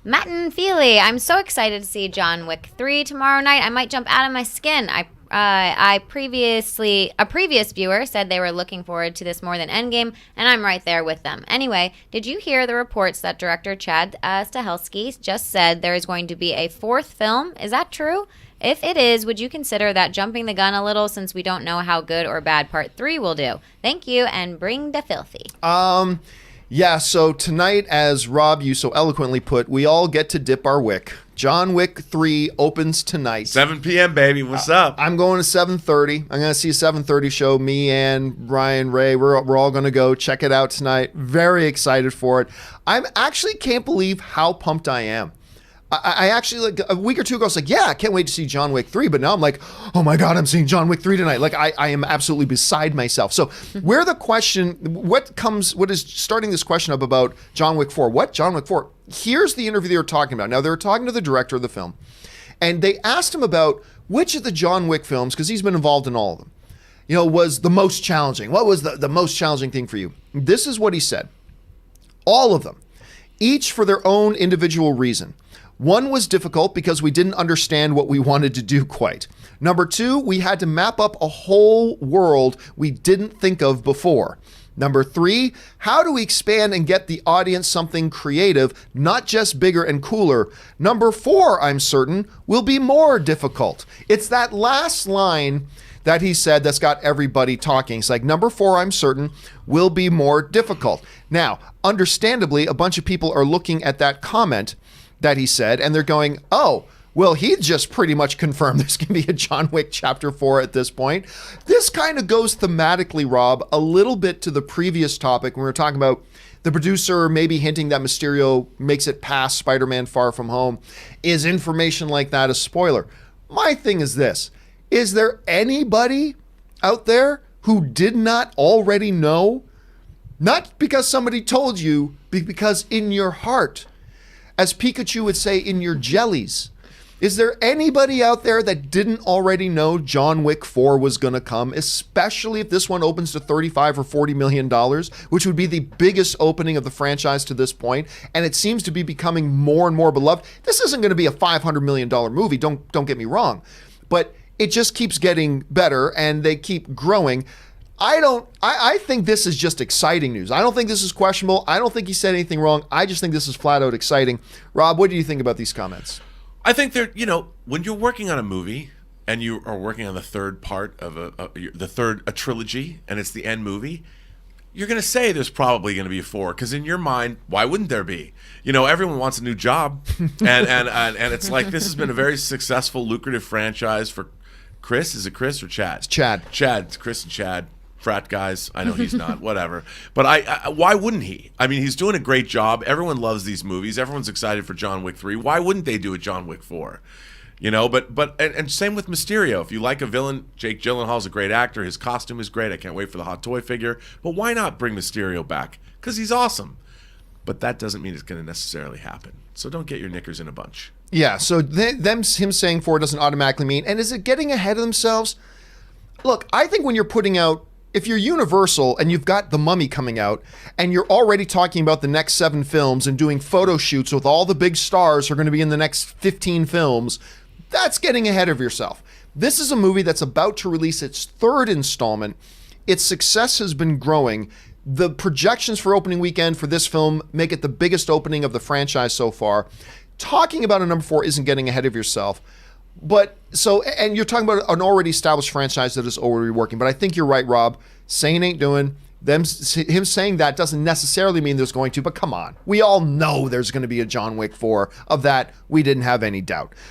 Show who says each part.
Speaker 1: Matin Feeley, I'm so excited to see John Wick 3 tomorrow night. I might jump out of my skin. A previous viewer said they were looking forward to this more than Endgame, and I'm right there with them. Anyway, did you hear the reports that director Chad Stahelski just said there is going to be a fourth film? Is that true? If it is, would you consider that jumping the gun a little since we don't know how good or bad part 3 will do? Thank you, and bring the filthy.
Speaker 2: Yeah, so tonight, as Rob, you so eloquently put, we all get to dip our wick. John Wick 3 opens tonight.
Speaker 3: 7 p.m., baby. What's up?
Speaker 2: I'm going to 7:30. I'm going to see a 7:30 show. Me and Ryan, Ray, we're all going to go check it out tonight. Very excited for it. I actually can't believe how pumped I am. I actually, like a week or two ago, I was like, yeah, I can't wait to see John Wick 3. But now I'm like, oh my God, I'm seeing John Wick 3 tonight. Like, I am absolutely beside myself. So what is starting this question up about John Wick 4? What? John Wick 4? Here's the interview they were talking about. Now, they were talking to the director of the film. And they asked him about which of the John Wick films, because he's been involved in all of them, was the most challenging. What was the most challenging thing for you? This is what he said. All of them, each for their own individual reason. One was difficult because we didn't understand what we wanted to do quite. Number two, we had to map up a whole world we didn't think of before. Number three, how do we expand and get the audience something creative, not just bigger and cooler? Number four, I'm certain, will be more difficult. It's that last line that he said that's got everybody talking. It's like, number four, I'm certain, will be more difficult. Now, understandably, a bunch of people are looking at that comment that he said, and they're going, oh, well, he just pretty much confirmed there's going to be a John Wick Chapter 4 at this point. This kind of goes thematically, Rob, a little bit to the previous topic when we were talking about the producer maybe hinting that Mysterio makes it past Spider-Man Far From Home. Is information like that a spoiler? My thing is this. Is there anybody out there who did not already know? Not because somebody told you, but because in your heart, as Pikachu would say, in your jellies. Is there anybody out there that didn't already know John Wick 4 was going to come, especially if this one opens to $35 or $40 million, which would be the biggest opening of the franchise to this point, and it seems to be becoming more and more beloved. This isn't going to be a $500 million movie, don't get me wrong, but it just keeps getting better, and they keep growing. I think this is just exciting news. I don't think this is questionable. I don't think he said anything wrong. I just think this is flat out exciting. Rob, what do you think about these comments?
Speaker 3: I think when you're working on a movie and you are working on the third part of a trilogy, and it's the end movie, you're going to say there's probably going to be a 4, because in your mind, why wouldn't there be? Everyone wants a new job, and it's like this has been a very successful, lucrative franchise for Chris. Is it Chris or Chad?
Speaker 2: It's Chad.
Speaker 3: Chad, Chris and Chad. Frat guys. I know he's not, whatever. But I why wouldn't he? I mean, he's doing a great job. Everyone loves these movies. Everyone's excited for John Wick 3. Why wouldn't they do a John Wick 4? But same with Mysterio. If you like a villain, Jake Gyllenhaal's a great actor. His costume is great. I can't wait for the hot toy figure. But why not bring Mysterio back? Because he's awesome. But that doesn't mean it's going to necessarily happen. So don't get your knickers in a bunch.
Speaker 2: Yeah, so him saying 4 doesn't automatically mean, and is it getting ahead of themselves? Look, I think when you're putting out, if you're Universal and you've got The Mummy coming out and you're already talking about the next 7 films and doing photo shoots with all the big stars who are going to be in the next 15 films, that's getting ahead of yourself. This is a movie that's about to release its 3rd installment. Its success has been growing. The projections for opening weekend for this film make it the biggest opening of the franchise so far. Talking about a number 4 isn't getting ahead of yourself. And you're talking about an already established franchise that is already working. But I think you're right, Rob. Saying ain't doing. Him saying that doesn't necessarily mean there's going to, but come on. We all know there's going to be a John Wick 4. Of that, we didn't have any doubt.